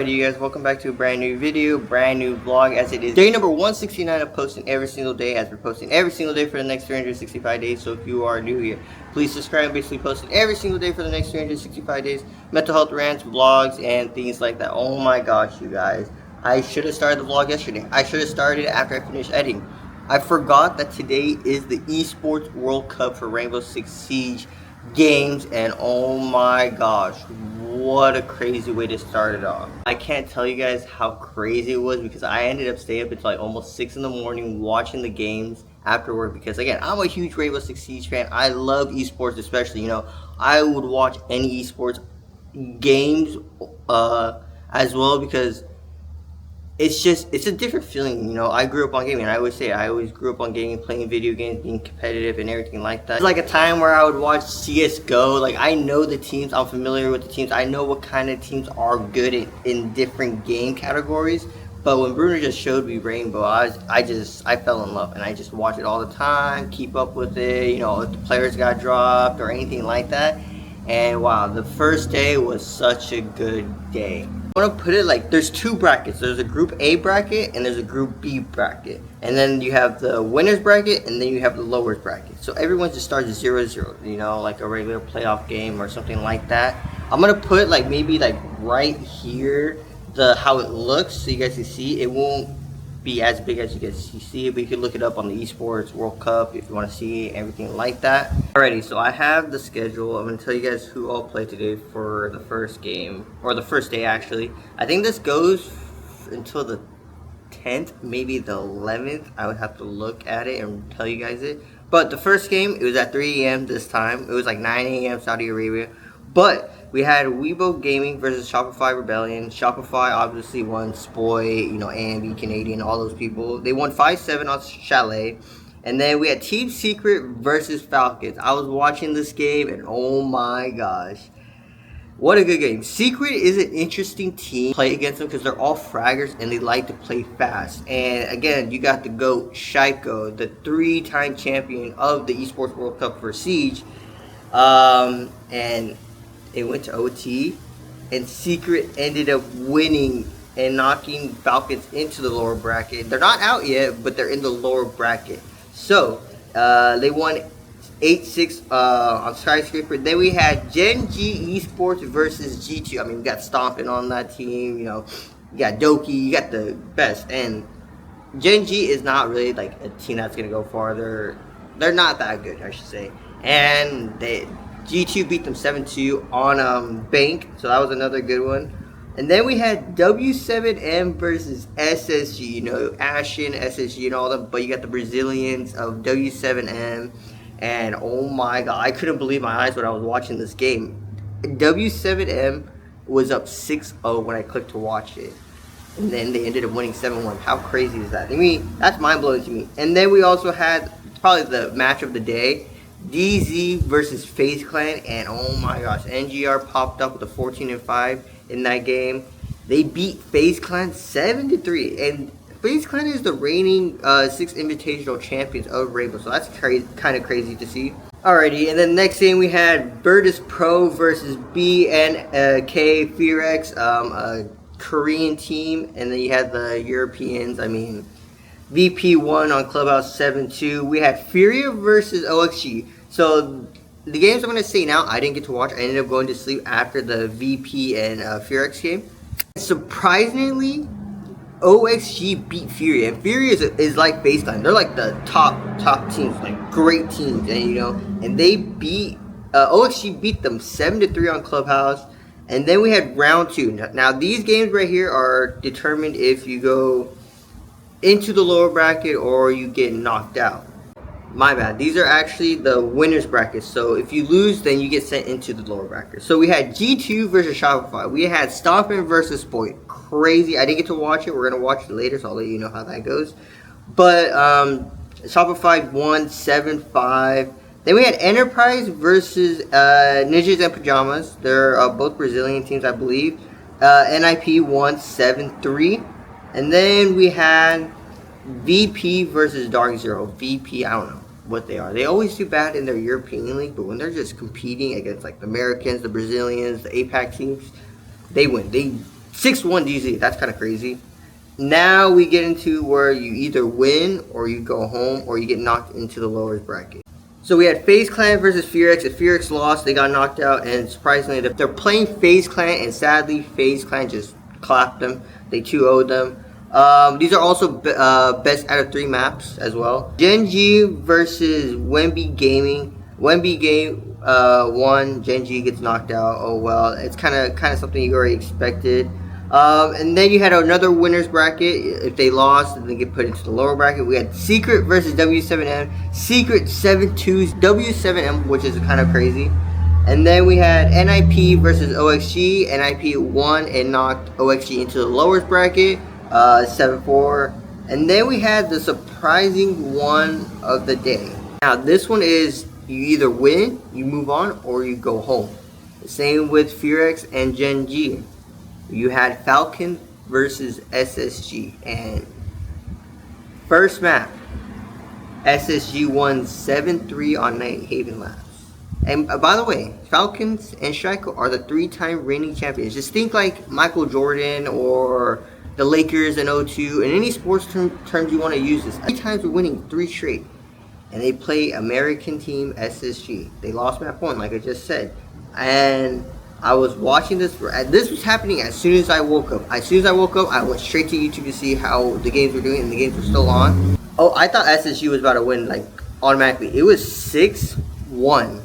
Hey you guys, welcome back to a brand new video, brand new vlog, as it is day number 169 of posting every single day, as we're posting every single day for the next 365 days. So if you are new here, please subscribe. I'm basically posting every single day for the next 365 days, mental health rants, vlogs, and things like that. Oh my gosh, you guys, I should have started the vlog yesterday. I should have started after I finished editing. I forgot that today is the Esports World Cup for Rainbow Six Siege games, and oh my gosh, what a crazy way to start it off. I can't tell you guys how crazy it was, because I ended up staying up until like almost 6 in the morning watching the games after work, because again, I'm a huge Rainbow Six Siege fan. I love esports, especially, I would watch any esports games as well, because it's a different feeling. I grew up on gaming. I always say I always grew up on gaming, playing video games, being competitive and everything like that. It's like a time where I would watch CSGO. Like, I know the teams, I'm familiar with the teams, I know what kind of teams are good in different game categories. But when Bruno just showed me Rainbow, I fell in love, and I just watch it all the time, keep up with it, if the players got dropped or anything like that. And wow, the first day was such a good day. I want to put it like there's two brackets. There's a group A bracket and there's a group B bracket. And then you have the winners bracket and then you have the lowers bracket. So everyone just starts 0-0, like a regular playoff game or something like that. I'm going to put like maybe like right here how it looks so you guys can see. It won't be as big as you guys see it, but you can look it up on the Esports World Cup if you want to see everything like that. Alrighty, so I have the schedule. I'm going to tell you guys who all played today for the first game, or the first day actually. I think this goes until the 10th, maybe the 11th. I would have to look at it and tell you guys it. But the first game, it was at 3 a.m. this time. It was like 9 a.m. Saudi Arabia. But we had Weibo Gaming versus Shopify Rebellion. Shopify obviously won. Spoy, Ambi, Canadian, all those people. They won 5-7 on Chalet. And then we had Team Secret versus Falcons. I was watching this game, and oh my gosh, what a good game. Secret is an interesting team to play against them, because they're all fraggers and they like to play fast. And again, you got the GOAT, Shaiko, the 3-time champion of the Esports World Cup for Siege. And it went to OT, and Secret ended up winning and knocking Falcons into the lower bracket. They're not out yet, but they're in the lower bracket. So, they won 8-6 on Skyscraper. Then we had Gen G Esports versus G2. I mean, we got Stomping on that team, you got Doki, you got the best. And Gen G is not really like a team that's going to go farther. They're not that good, I should say. And G2 beat them 7-2 on Bank, so that was another good one. And then we had W7M versus SSG, Ashen, SSG, and all them, but you got the Brazilians of W7M, and oh my god, I couldn't believe my eyes when I was watching this game. W7M was up 6-0 when I clicked to watch it, and then they ended up winning 7-1. How crazy is that? I mean, that's mind-blowing to me. And then we also had probably the match of the day, DZ versus FaZe Clan, and oh my gosh, NGR popped up with a 14-5 in that game. They beat FaZe Clan 7-3, and FaZe Clan is the reigning 6 invitational champions of Rainbow, so that's kind of crazy to see. Alrighty, and then next game we had Virtus Pro versus BNK Fearex, a Korean team, and then you had the Europeans. I mean, VP won on Clubhouse 7-2. We had Furia versus OXG. So the games I'm going to say now, I didn't get to watch. I ended up going to sleep after the VP and Furex game. Surprisingly, OXG beat Furia. And Furia is like baseline. They're like the top teams, like great teams. And and they beat, OXG beat them 7-3 on Clubhouse. And then we had round 2. Now these games right here are determined if you go into the lower bracket or you get knocked out. My bad, these are actually the winners brackets, so if you lose then you get sent into the lower bracket. So we had G2 versus Shopify, we had Stompin versus Spoy. Crazy. I didn't get to watch it. We're gonna watch it later, so I'll let you know how that goes. But Shopify won 7-5. Then we had Enterprise versus Ninjas and Pajamas. They're both Brazilian teams, I believe. NIP won 7-3. And then we had VP versus Dark Zero. VP, I don't know what they are. They always do bad in their European league, but when they're just competing against like the Americans, the Brazilians, the APAC teams, they win. 6-1 DZ. That's kind of crazy. Now we get into where you either win or you go home or you get knocked into the lowest bracket. So we had FaZe Clan versus FearX. If FearX lost, they got knocked out, and surprisingly, they're playing FaZe Clan, and sadly, FaZe Clan just clapped them. They 2-0'd them. These are also best out of 3 maps as well. Gen G versus Wemby Gaming. Wemby game won. Gen G gets knocked out. Oh well, it's kind of something you already expected. And then you had another winners bracket. If they lost, then they get put into the lower bracket. We had Secret versus W7M. Secret 7-2's W7M, which is kind of crazy. And then we had NIP versus OXG. NIP won and knocked OXG into the lowest bracket, 7-4. And then we had the surprising one of the day. Now this one is you either win, you move on, or you go home. The same with FearX and Gen G. You had Falcon versus SSG, and first map, SSG won 7-3 on Night Haven Labs. And by the way, Falcons and Striker are the 3-time reigning champions. Just think like Michael Jordan or the Lakers in 02. In any sports terms you want to use this. 3 times we're winning 3 straight. And they play American team SSG. They lost map 1, like I just said. And I was watching this. This was happening as soon as I woke up. As soon as I woke up, I went straight to YouTube to see how the games were doing, and the games were still on. Oh, I thought SSG was about to win, like, automatically. It was 6-1.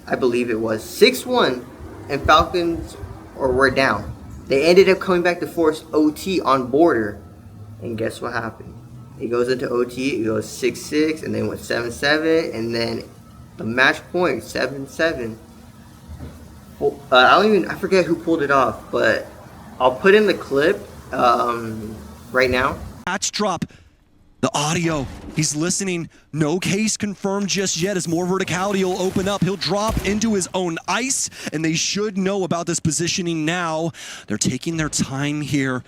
I believe it was 6-1, and Falcons were down. They ended up coming back to force OT on border, and guess what happened? It goes into OT. It goes 6-6, and then went 7-7, and then the match point 7-7. I forget who pulled it off, but I'll put in the clip right now. Match drop. The audio. He's listening. No case confirmed just yet as more verticality will open up. He'll drop into his own ice, and they should know about this positioning now. They're taking their time here.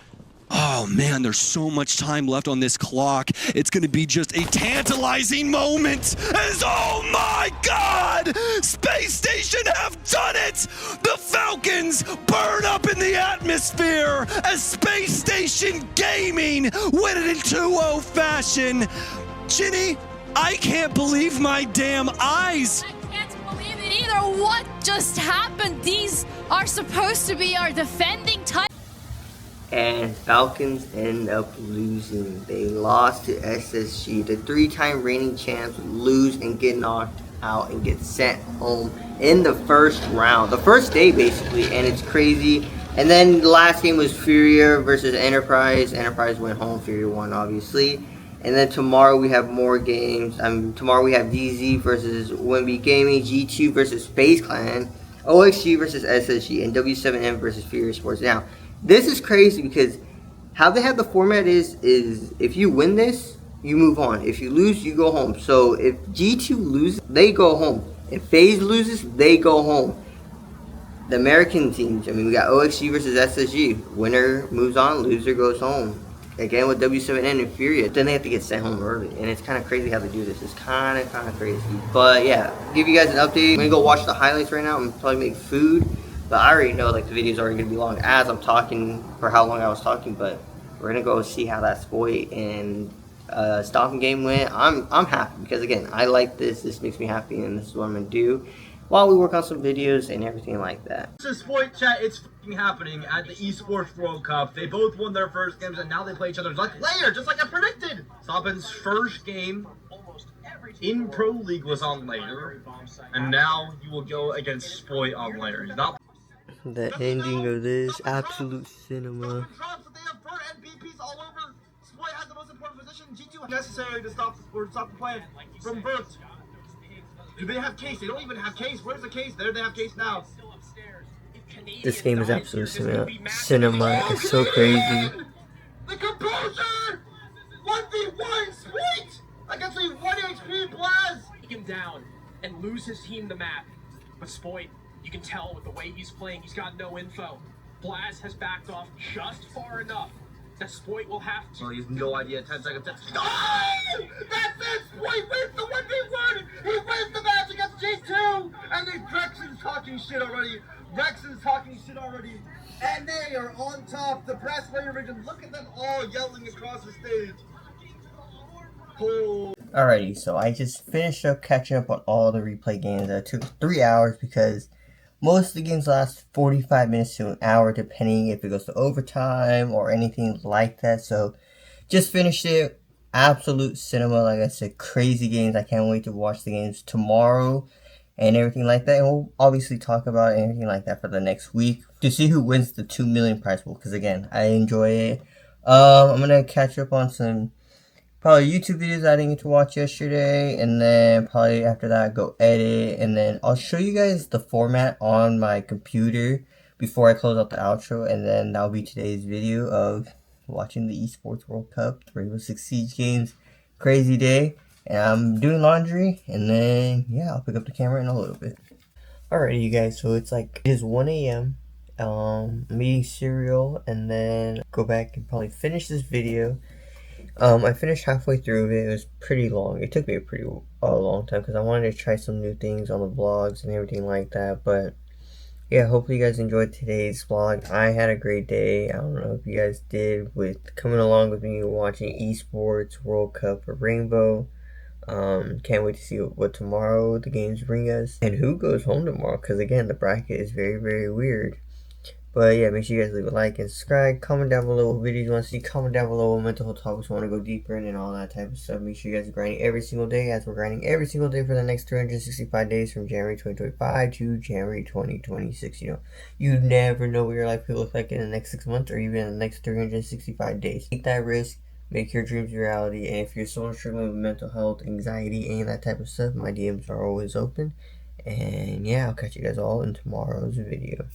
Oh man, there's so much time left on this clock. It's gonna be just a tantalizing moment as, oh my God, Space Station have done it! The Falcons burn up in the atmosphere as Space Station Gaming win it in 2-0 fashion. Ginny, I can't believe my damn eyes. I can't believe it either. What just happened? These are supposed to be our defending titles. And Falcons end up losing. They lost to SSG. The 3-time reigning champs lose and get knocked out and get sent home in the first round. The first day, basically, and it's crazy. And then the last game was Furia versus Enterprise. Enterprise went home. Furia won, obviously. And then tomorrow we have more games. Tomorrow we have DZ versus Wemby Gaming, G2 versus Space Clan, OXG versus SSG, and W7M versus Fury Sports. Now, this is crazy because how they have the format is if you win this, you move on. If you lose, you go home. So if G2 loses, they go home. If FaZe loses, they go home. The American teams, we got OXG versus SSG. Winner moves on, loser goes home. Again with W7N and Furia, then they have to get sent home early. And it's kind of crazy how they do this. It's kind of crazy. But yeah, give you guys an update. I'm going to go watch the highlights right now and probably make food. But I already know like the video's already gonna be long as I'm talking for how long I was talking. But we're gonna go see how that Spoit and stomping game went. I'm happy because again I like this. This makes me happy, and this is what I'm gonna do while we work on some videos and everything like that. This is Spoit chat. It's happening at the Esports World Cup. They both won their first games, and now they play each other like later, just like I predicted. Stompin's first game in Pro League was on later, and now you will go against Spoit on later. He's not. The ending of this absolute cinema. Necessary to stop the plan from Bert. Do they have case? They don't even have case. Where's the case? There they have case now. This game is absolute cinema. It's so crazy. The composure! 1v1 sweet! Against a 1 HP Blaz! Take him down and lose his team the map. But Spoit, you can tell with the way he's playing, he's got no info. Blaz has backed off just far enough that Spoit will have to. Well, he has no idea. 10 seconds. Oh! That's it! Spoit wins the 1v1! He wins the match against G2! And the Drexen's talking shit already. Rex is talking shit already, and they are on top. The brass player region. Look at them all yelling across the stage. Cool. Alrighty, so I just finished up catching up on all the replay games. That took 3 hours because most of the games last 45 minutes to an hour, depending if it goes to overtime or anything like that. So just finished it. Absolute cinema, like I said, crazy games. I can't wait to watch the games tomorrow and everything like that. And we'll obviously talk about anything like that for the next week to see who wins the 2 million prize pool. Because again, I enjoy it. I'm gonna catch up on some probably YouTube videos I didn't get to watch yesterday, and then probably after that go edit, and then I'll show you guys the format on my computer before I close out the outro, and then that'll be today's video of watching the Esports World Cup, the Rainbow Six Siege games. Crazy day, and I'm doing laundry, and then yeah, I'll pick up the camera in a little bit. Alrighty, you guys, so it is 1 a.m. I'm eating cereal, and then go back and probably finish this video. I finished halfway through it. It was pretty long. It took me a long time because I wanted to try some new things on the vlogs and everything like that. But yeah, hopefully you guys enjoyed today's vlog. I had a great day. I don't know if you guys did with coming along with me watching Esports World Cup for Rainbow. Can't wait to see what tomorrow the games bring us and who goes home tomorrow, because again, the bracket is very, very weird. But yeah, make sure you guys leave a like and subscribe. Comment down below what videos you want to see. Comment down below what mental health topics you want to go deeper in and all that type of stuff. Make sure you guys are grinding every single day, as we're grinding every single day for the next 365 days from January 2025 to January 2026. You never know what your life could look like in the next 6 months or even in the next 365 days. Take that risk. Make your dreams a reality. And if you're someone struggling with mental health, anxiety, and that type of stuff, my DMs are always open. And yeah, I'll catch you guys all in tomorrow's video.